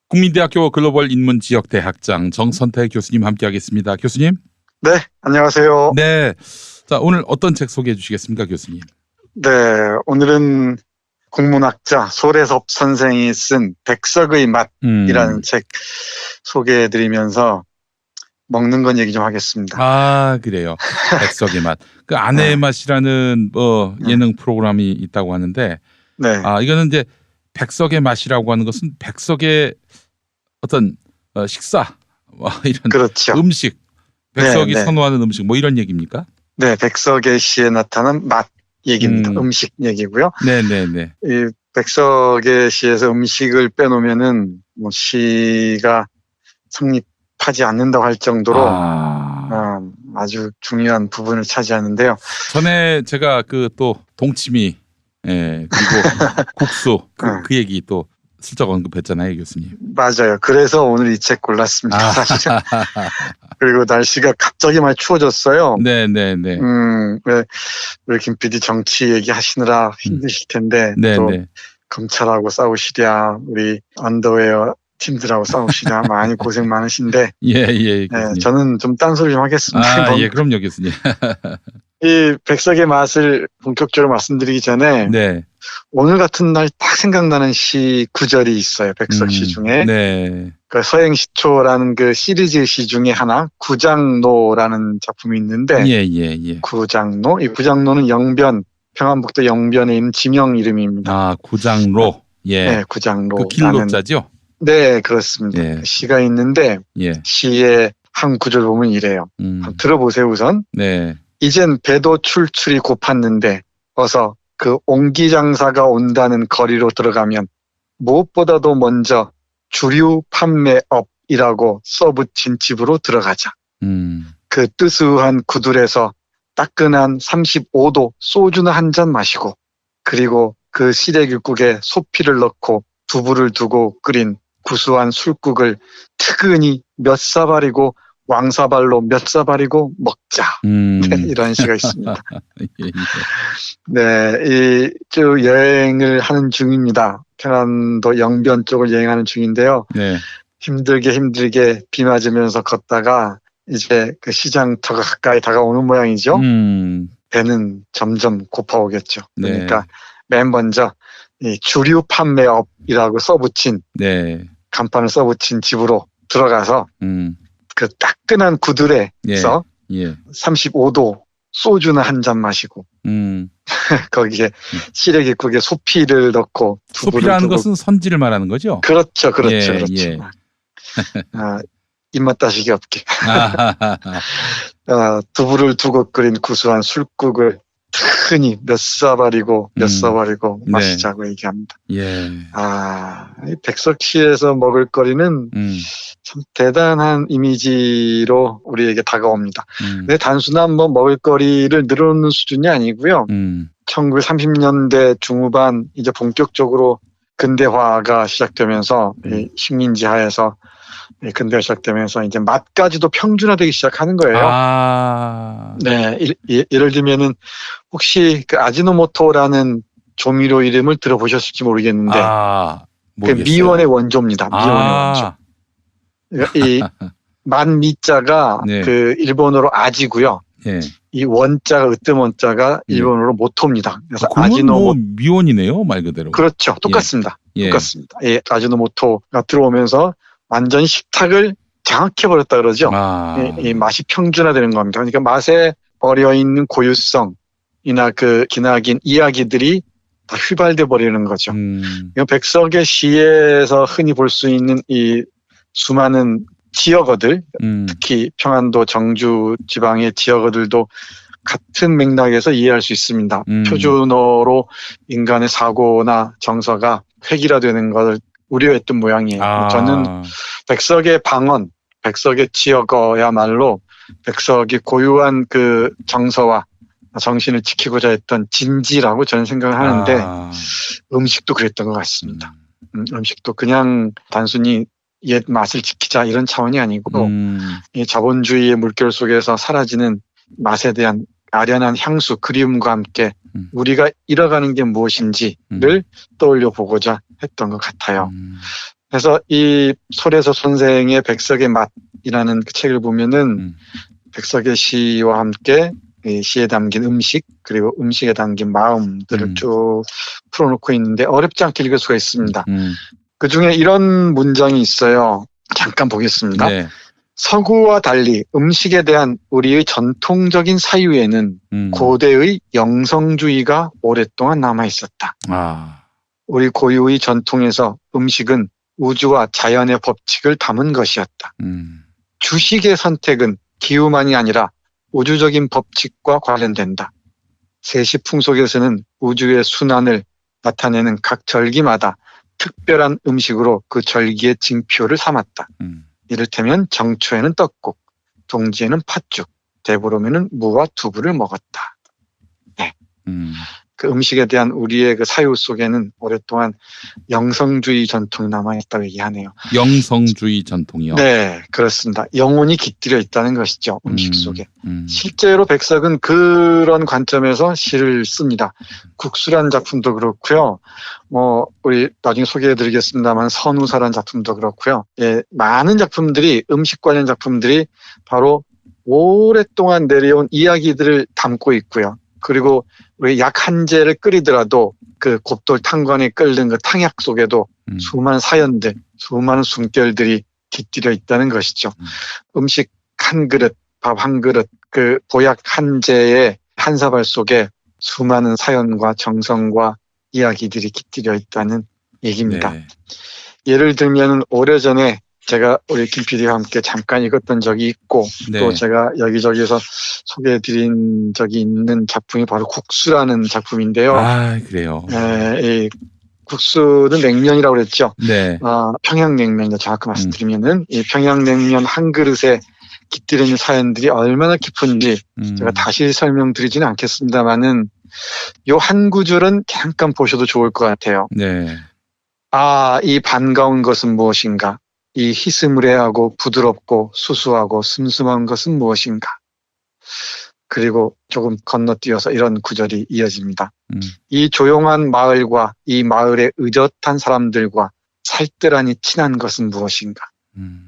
국민대학교 글로벌 인문지역대학장 정선태 교수님 함께하겠습니다. 교수님. 네, 안녕하세요. 네. 자, 오늘 어떤 책 소개해 주시겠습니까, 교수님? 네, 오늘은 국문학자 소래섭 선생이 쓴 백석의 맛이라는 책 소개해드리면서 먹는 건 얘기 좀 하겠습니다. 아, 그래요. 백석의 맛. 그 아내의 맛이라는 예능 프로그램이 있다고 하는데, 네, 이거는 이제 백석의 맛이라고 하는 것은 백석의 어떤 식사, 이런 그렇죠. 음식, 백석이 네. 선호하는 음식, 뭐 이런 얘기입니까? 네, 백석의 시에 나타난 맛 얘기입니다. 음식 얘기고요. 네네네. 이 백석의 시에서 음식을 빼놓으면은 뭐 시가 성립하지 않는다고 할 정도로 아주 중요한 부분을 차지하는데요. 전에 제가 그 또 동치미, 그리고 국수 그 얘기 또 슬쩍 언급했잖아요, 교수님. 맞아요. 그래서 오늘 이 책 골랐습니다. 사실은. 그리고 날씨가 갑자기 많이 추워졌어요. 네네네. 우리 김 PD 정치 얘기하시느라 힘드실 텐데 또 네네. 검찰하고 싸우시랴 우리 언더웨어 팀들하고 싸우시랴 많이 고생 많으신데 예, 네, 저는 좀 딴소리 좀 하겠습니다. 예, 그럼요, 교수님. 이 백석의 맛을 본격적으로 말씀드리기 전에 네. 오늘 같은 날 딱 생각나는 시 구절이 있어요. 백석 시 중에. 네. 그 서행시초라는 그 시리즈 시 중에 하나 구장로라는 작품이 있는데 예. 구장로. 이 구장로는 영변, 평안북도 영변에 있는 지명 이름입니다. 구장로. 예. 네, 구장로. 그 길로자죠? 네, 그렇습니다. 예. 그 시가 있는데 시의 한 구절 보면 이래요. 한번 들어보세요, 우선. 네. 이젠 배도 출출이 고팠는데 어서 그 옹기장사가 온다는 거리로 들어가면 무엇보다도 먼저 주류 판매업이라고 써붙인 집으로 들어가자. 그 뜨스한 구들에서 따끈한 35도 소주나 한 잔 마시고 그리고 그 시래기국에 소피를 넣고 두부를 두고 끓인 구수한 술국을 특은히 몇 사발이고 왕사발로 몇 사발이고 먹자. 네, 이런 시가 있습니다. 네, 쭉 여행을 하는 중입니다. 평안도 영변 쪽을 여행하는 중인데요. 네. 힘들게 비 맞으면서 걷다가 이제 그 시장터가 가까이 다가오는 모양이죠. 배는 점점 고파오겠죠. 그러니까 맨 먼저 이 주류 판매업이라고 써붙인 간판을 써붙인 집으로 들어가서 그 따끈한 구들에서 35도 소주나 한 잔 마시고 거기에 시래기국에 소피를 넣고 소피라는 것은 선지를 말하는 거죠? 그렇죠. 입맛 따시기 없게 두부를 두고 끓인 구수한 술국을 흔히 몇 사발이고 마시자고 얘기합니다. 이 백석시에서 먹을 거리는 참 대단한 이미지로 우리에게 다가옵니다. 근데 단순한 뭐 먹을거리를 늘어놓는 수준이 아니고요. 1930년대 중후반 이제 본격적으로 근대화가 시작되면서 식민지하에서 근대화 시작되면서 이제 맛까지도 평준화되기 시작하는 거예요. 네, 예를 들면은 혹시 그 아지노모토라는 조미료 이름을 들어보셨을지 모르겠는데 그 미원의 원조입니다. 미원의 원조. 이 만미자가 그 일본어로 아지고요. 이 원자가 으뜸 원자가 일본어로 모토입니다. 그래서 아지노모토 미원이네요, 말 그대로. 그렇죠, 똑같습니다. 똑같습니다. 아지노모토가 들어오면서 완전 식탁을 장악해 버렸다 그러죠. 이 맛이 평준화되는 겁니다. 그러니까 맛에 어려 있는 고유성이나 그 기나긴 이야기들이 다 휘발돼 버리는 거죠. 백석의 시에서 흔히 볼 수 있는 이 수많은 지역어들, 특히 평안도 정주 지방의 지역어들도 같은 맥락에서 이해할 수 있습니다. 표준어로 인간의 사고나 정서가 획일화되는 것을 우려했던 모양이에요. 저는 백석의 방언, 백석의 지역어야말로 백석이 고유한 그 정서와 정신을 지키고자 했던 진지라고 저는 생각을 하는데 음식도 그랬던 것 같습니다. 음식도 그냥 단순히 옛 맛을 지키자 이런 차원이 아니고 이 자본주의의 물결 속에서 사라지는 맛에 대한 아련한 향수, 그리움과 함께 우리가 잃어가는 게 무엇인지를 떠올려 보고자 했던 것 같아요. 그래서 이 솔에서 선생의 백석의 맛이라는 그 책을 보면은 백석의 시와 함께 이 시에 담긴 음식 그리고 음식에 담긴 마음들을 쭉 풀어놓고 있는데 어렵지 않게 읽을 수가 있습니다. 그중에 이런 문장이 있어요. 잠깐 보겠습니다. 네. 서구와 달리 음식에 대한 우리의 전통적인 사유에는 고대의 영성주의가 오랫동안 남아있었다. 우리 고유의 전통에서 음식은 우주와 자연의 법칙을 담은 것이었다. 주식의 선택은 기후만이 아니라 우주적인 법칙과 관련된다. 세시 풍속에서는 우주의 순환을 나타내는 각 절기마다 특별한 음식으로 그 절기의 징표를 삼았다. 이를테면 정초에는 떡국, 동지에는 팥죽, 대보름에는 무와 두부를 먹었다. 네. 그 음식에 대한 우리의 그 사유 속에는 오랫동안 영성주의 전통이 남아있다고 얘기하네요. 영성주의 전통이요? 네, 그렇습니다. 영혼이 깃들여 있다는 것이죠. 음식 속에. 실제로 백석은 그런 관점에서 시를 씁니다. 국수라는 작품도 그렇고요. 우리 나중에 소개해드리겠습니다만 선우사라는 작품도 그렇고요. 예, 많은 작품들이 음식 관련 작품들이 바로 오랫동안 내려온 이야기들을 담고 있고요. 그리고 우리 약 한 재를 끓이더라도 그 곱돌 탕관에 끓는 그 탕약 속에도 수많은 사연들, 수많은 숨결들이 깃들여 있다는 것이죠. 음식 한 그릇, 밥 한 그릇, 그 보약 한 재의 한 사발 속에 수많은 사연과 정성과 이야기들이 깃들여 있다는 얘기입니다. 네. 예를 들면 오래전에 제가 우리 김 PD와 함께 잠깐 읽었던 적이 있고 네. 또 제가 여기저기서 소개해드린 적이 있는 작품이 바로 국수라는 작품인데요. 아, 그래요. 이 국수는 냉면이라고 그랬죠. 네. 평양냉면이죠. 정확히 말씀드리면은 이 평양냉면 한 그릇에 깃들여 있는 사연들이 얼마나 깊은지 제가 다시 설명드리지는 않겠습니다만은 요 한 구절은 잠깐 보셔도 좋을 것 같아요. 네. 이 반가운 것은 무엇인가? 이 희스무레하고 부드럽고 수수하고 슴슴한 것은 무엇인가? 그리고 조금 건너뛰어서 이런 구절이 이어집니다. 이 조용한 마을과 이 마을의 의젓한 사람들과 살뜰하니 친한 것은 무엇인가?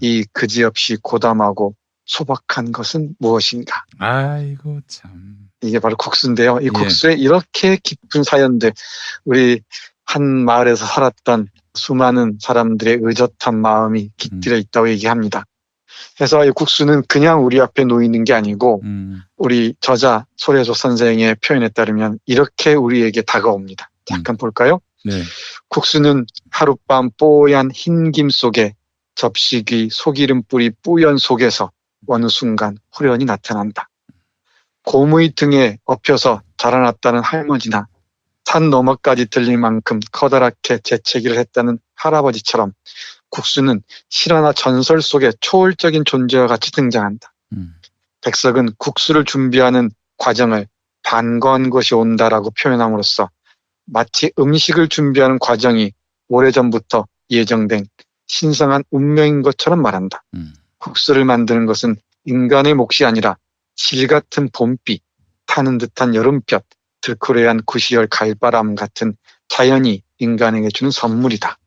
이 그지없이 고담하고 소박한 것은 무엇인가? 아이고 참. 이게 바로 국수인데요. 이 국수에 이렇게 깊은 사연들, 우리 한 마을에서 살았던 수많은 사람들의 의젓한 마음이 깃들여 있다고 얘기합니다. 그래서 이 국수는 그냥 우리 앞에 놓이는 게 아니고 우리 저자 소래조 선생의 표현에 따르면 이렇게 우리에게 다가옵니다. 잠깐 볼까요? 네. 국수는 하룻밤 뽀얀 흰김 속에 접시귀 소기름 뿌리 뿌연 속에서 어느 순간 후련히 나타난다. 곰의 등에 엎여서 자라났다는 할머니나 산 너머까지 들릴 만큼 커다랗게 재채기를 했다는 할아버지처럼 국수는 실화나 전설 속의 초월적인 존재와 같이 등장한다. 백석은 국수를 준비하는 과정을 반가운 것이 온다라고 표현함으로써 마치 음식을 준비하는 과정이 오래전부터 예정된 신성한 운명인 것처럼 말한다. 국수를 만드는 것은 인간의 몫이 아니라 실 같은 봄비, 타는 듯한 여름볕, 들쿠레한 구시열 갈바람 같은 자연이 인간에게 주는 선물이다.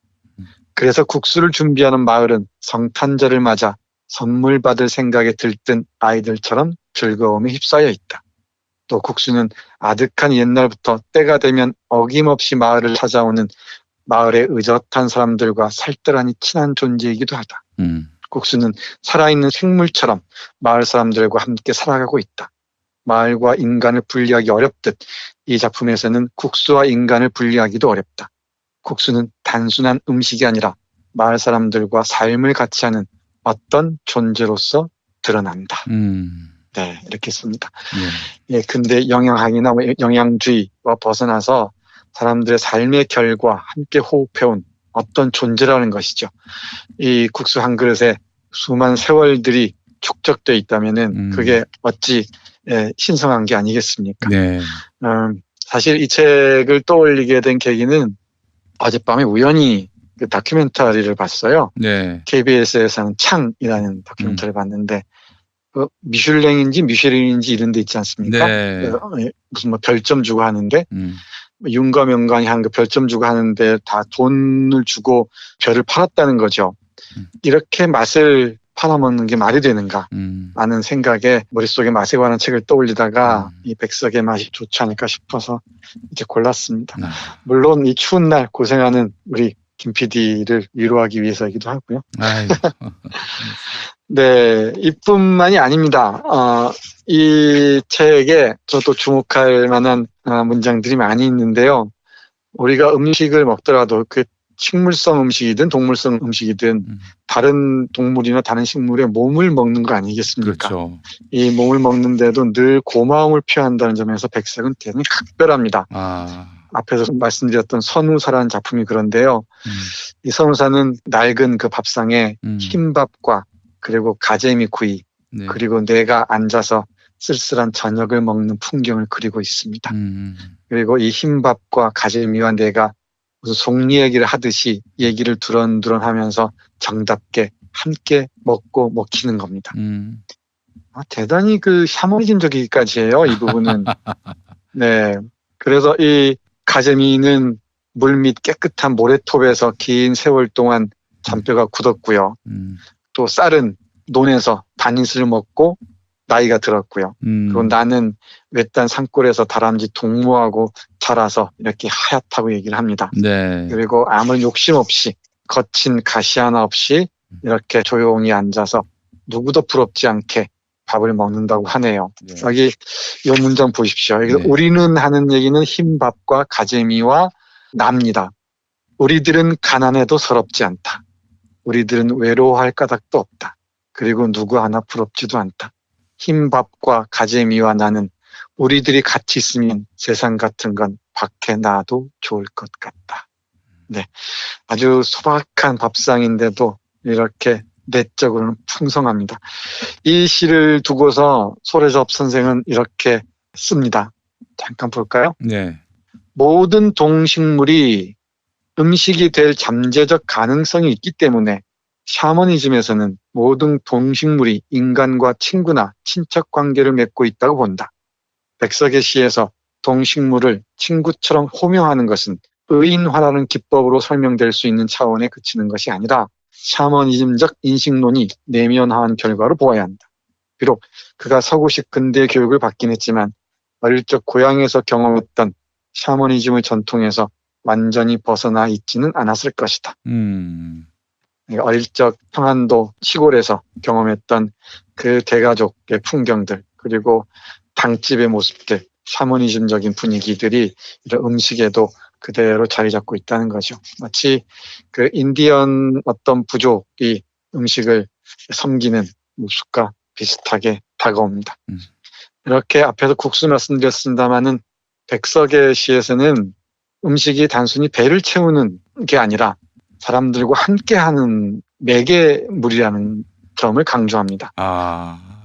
그래서 국수를 준비하는 마을은 성탄절을 맞아 선물 받을 생각에 들뜬 아이들처럼 즐거움에 휩싸여 있다. 또 국수는 아득한 옛날부터 때가 되면 어김없이 마을을 찾아오는 마을의 의젓한 사람들과 살뜰하니 친한 존재이기도 하다. 국수는 살아있는 생물처럼 마을 사람들과 함께 살아가고 있다. 마을과 인간을 분리하기 어렵듯 이 작품에서는 국수와 인간을 분리하기도 어렵다. 국수는 단순한 음식이 아니라 마을 사람들과 삶을 같이 하는 어떤 존재로서 드러난다. 네, 이렇게 씁니다. 예, 근데 영양학이나 영양주의와 벗어나서 사람들의 삶의 결과 함께 호흡해온 어떤 존재라는 것이죠. 이 국수 한 그릇에 수많은 세월들이 축적되어 있다면은 그게 어찌 신성한 게 아니겠습니까? 네. 사실 이 책을 떠올리게 된 계기는 어젯밤에 우연히 그 다큐멘터리를 봤어요. 네. KBS에서는 창이라는 다큐멘터리를 봤는데 미슐랭인지 미쉐린인지 이런 데 있지 않습니까? 네. 무슨 별점 주고 하는데 윤과 명관이 한 그 별점 주고 하는데 다 돈을 주고 별을 팔았다는 거죠. 이렇게 맛을 팔아먹는 게 말이 되는가 하는 생각에 머릿속에 맛에 관한 책을 떠올리다가 이 백석의 맛이 좋지 않을까 싶어서 이제 골랐습니다. 물론 이 추운 날 고생하는 우리 김 PD를 위로하기 위해서이기도 하고요. 네, 이뿐만이 아닙니다. 이 책에 저도 주목할 만한 문장들이 많이 있는데요. 우리가 음식을 먹더라도 그 식물성 음식이든 동물성 음식이든 다른 동물이나 다른 식물의 몸을 먹는 거 아니겠습니까? 그렇죠. 이 몸을 먹는데도 늘 고마움을 표한다는 점에서 백석은 대단히 각별합니다. 앞에서 말씀드렸던 선우사라는 작품이 그런데요. 이 선우사는 낡은 그 밥상에 흰밥과 그리고 가재미구이 네. 그리고 내가 앉아서 쓸쓸한 저녁을 먹는 풍경을 그리고 있습니다. 그리고 이 흰밥과 가재미와 내가 무슨 속 얘기를 하듯이 얘기를 두런두런 하면서 정답게 함께 먹고 먹히는 겁니다. 대단히 그 샤머니즘적이기까지 해요, 이 부분은. 네. 그래서 이 가재미는 물밑 깨끗한 모래톱에서 긴 세월 동안 잔뼈가 굳었고요. 또 쌀은 논에서 다닛을 먹고 나이가 들었고요. 그리고 나는 외딴 산골에서 다람쥐 동무하고 자라서 이렇게 하얗다고 얘기를 합니다. 네. 그리고 아무 욕심 없이 거친 가시 하나 없이 이렇게 조용히 앉아서 누구도 부럽지 않게 밥을 먹는다고 하네요. 네. 여기 이 문장 보십시오. 네. 우리는 하는 얘기는 흰밥과 가재미와 나입니다. 우리들은 가난해도 서럽지 않다. 우리들은 외로워할 까닭도 없다. 그리고 누구 하나 부럽지도 않다. 흰밥과 가재미와 나는 우리들이 같이 있으면 세상 같은 건 밖에 놔도 좋을 것 같다. 네, 아주 소박한 밥상인데도 이렇게 내적으로는 풍성합니다. 이 시를 두고서 소래접 선생은 이렇게 씁니다. 잠깐 볼까요? 네. 모든 동식물이 음식이 될 잠재적 가능성이 있기 때문에 샤머니즘에서는 모든 동식물이 인간과 친구나 친척 관계를 맺고 있다고 본다. 백석의 시에서 동식물을 친구처럼 호명하는 것은 의인화라는 기법으로 설명될 수 있는 차원에 그치는 것이 아니라 샤머니즘적 인식론이 내면화한 결과로 보아야 한다. 비록 그가 서구식 근대 교육을 받긴 했지만 어릴 적 고향에서 경험했던 샤머니즘의 전통에서 완전히 벗어나 있지는 않았을 것이다. 어릴 적 평안도 시골에서 경험했던 그 대가족의 풍경들 그리고 당집의 모습들, 샤머니즘적인 분위기들이 이런 음식에도 그대로 자리 잡고 있다는 거죠. 마치 그 인디언 어떤 부족이 음식을 섬기는 모습과 비슷하게 다가옵니다. 이렇게 앞에서 국수 말씀드렸습니다마는 백석의 시에서는 음식이 단순히 배를 채우는 게 아니라 사람들과 함께하는 매개물이라는 점을 강조합니다.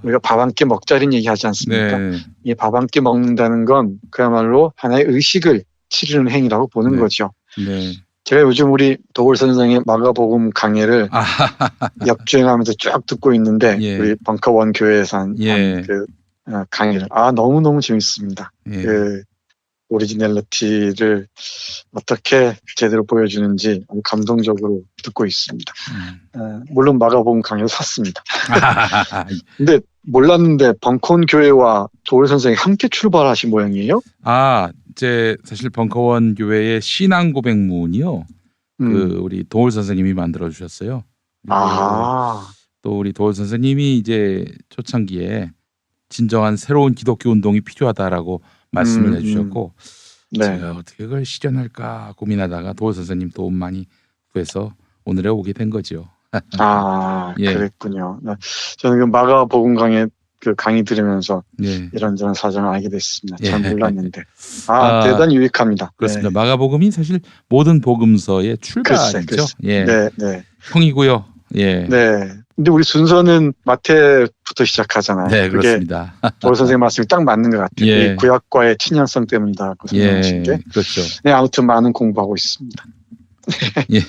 우리가 밥 한 끼 먹자는 얘기하지 않습니까? 네. 이 밥 한 끼 먹는다는 건 그야말로 하나의 의식을 치르는 행위라고 보는 네. 거죠. 네. 제가 요즘 우리 도골 선생의 마가복음 강해를 역주행하면서 쭉 듣고 있는데 예. 우리 벙커원 교회에서 한 그 강의를 너무너무 재밌습니다. 예. 그 오리지널리티를 어떻게 제대로 보여주는지 감동적으로 듣고 있습니다. 물론 마가복음 강의를 샀습니다. 근데 몰랐는데 벙커원 교회와 도울 선생이 함께 출발하신 모양이에요? 이제 사실 벙커원 교회의 신앙 고백문이요. 그 우리 도울 선생님이 만들어 주셨어요. 또 우리 도울 선생님이 이제 초창기에 진정한 새로운 기독교 운동이 필요하다라고 말씀을 해주셨고 네. 제가 어떻게 그걸 실현할까 고민하다가 도울 선생님 도움 많이 구해서 오늘에 오게 된 거죠. 예. 그랬군요. 저는 그 마가복음 강의 그 강의 들으면서 이런저런 사정을 알게 됐습니다. 잘 몰랐는데 대단히 유익합니다. 그렇습니다. 마가복음이 사실 모든 복음서의 출발이죠. 예. 네. 형이고요. 예. 네. 근데 우리 순서는 마태부터 시작하잖아요. 네, 그렇습니다. 도울 선생님 말씀이 딱 맞는 것 같아요. 예. 이 구약과의 친연성 때문이다고 생각하신 게. 그렇죠. 네, 아무튼 많은 공부하고 있습니다. 예.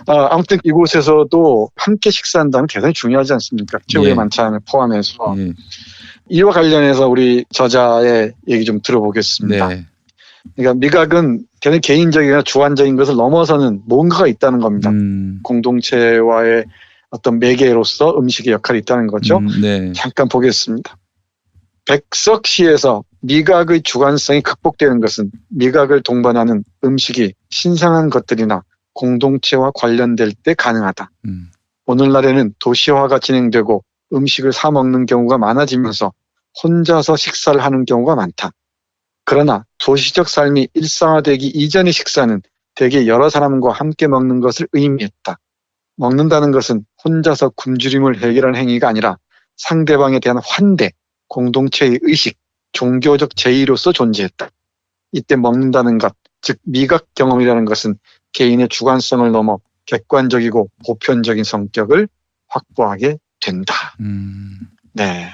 아무튼 이곳에서도 함께 식사한다는 게 대단히 중요하지 않습니까? 최후의 만찬을 포함해서. 이와 관련해서 우리 저자의 얘기 좀 들어보겠습니다. 네. 그러니까 미각은 그냥 개인적이나 주관적인 것을 넘어서는 뭔가가 있다는 겁니다. 공동체와의 어떤 매개로서 음식의 역할이 있다는 거죠. 네. 잠깐 보겠습니다. 백석시에서 미각의 주관성이 극복되는 것은 미각을 동반하는 음식이 신성한 것들이나 공동체와 관련될 때 가능하다. 오늘날에는 도시화가 진행되고 음식을 사 먹는 경우가 많아지면서 혼자서 식사를 하는 경우가 많다. 그러나 도시적 삶이 일상화되기 이전의 식사는 대개 여러 사람과 함께 먹는 것을 의미했다. 먹는다는 것은 혼자서 굶주림을 해결하는 행위가 아니라 상대방에 대한 환대, 공동체의 의식, 종교적 제의로서 존재했다. 이때 먹는다는 것, 즉 미각 경험이라는 것은 개인의 주관성을 넘어 객관적이고 보편적인 성격을 확보하게 된다. 네,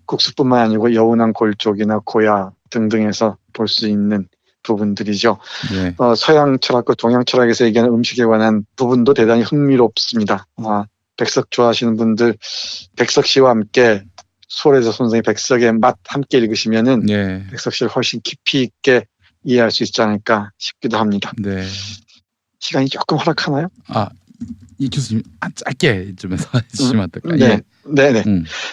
국수뿐만 아니고 여운한 골쪽이나 고야 등등에서 볼 수 있는 부분들이죠. 네. 서양 철학과 동양 철학에서 얘기하는 음식에 관한 부분도 대단히 흥미롭습니다. 백석 좋아하시는 분들 백석 씨와 함께 소래서 선생의 백석의 맛 함께 읽으시면은 네. 백석 씨를 훨씬 깊이 있게 이해할 수 있지 않을까 싶기도 합니다. 네. 시간이 조금 허락하나요? 이 교수님 짧게 좀 해서 해주시면 어떨까요? 네. 네네.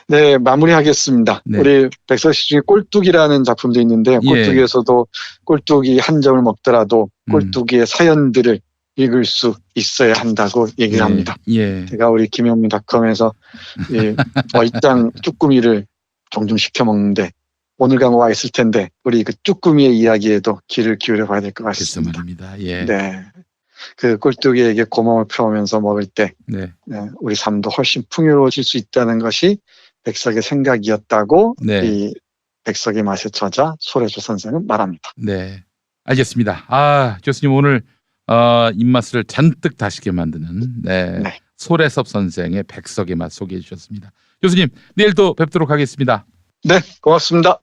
네, 마무리하겠습니다. 네. 우리 백석 씨 중에 꼴뚜기라는 작품도 있는데요. 꼴뚜기에서도 꼴뚜기 한 점을 먹더라도 꼴뚜기의 사연들을 읽을 수 있어야 한다고 얘기를 합니다. 제가 우리 김영민닷컴에서 얼짱 쭈꾸미를 종종 시켜 먹는데 오늘 강화 와 있을 텐데 우리 그 쭈꾸미의 이야기에도 귀를 기울여 봐야 될 것 같습니다. 네. 그 꼴뚜기에게 고마움을 표하면서 먹을 때 우리 삶도 훨씬 풍요로워질 수 있다는 것이 백석의 생각이었다고 이 백석의 맛의 저자 소래조 선생은 말합니다. 네, 알겠습니다. 교수님 오늘 입맛을 잔뜩 다시게 만드는 소래섭 선생의 백석의 맛 소개해 주셨습니다. 교수님 내일 또 뵙도록 하겠습니다. 네, 고맙습니다.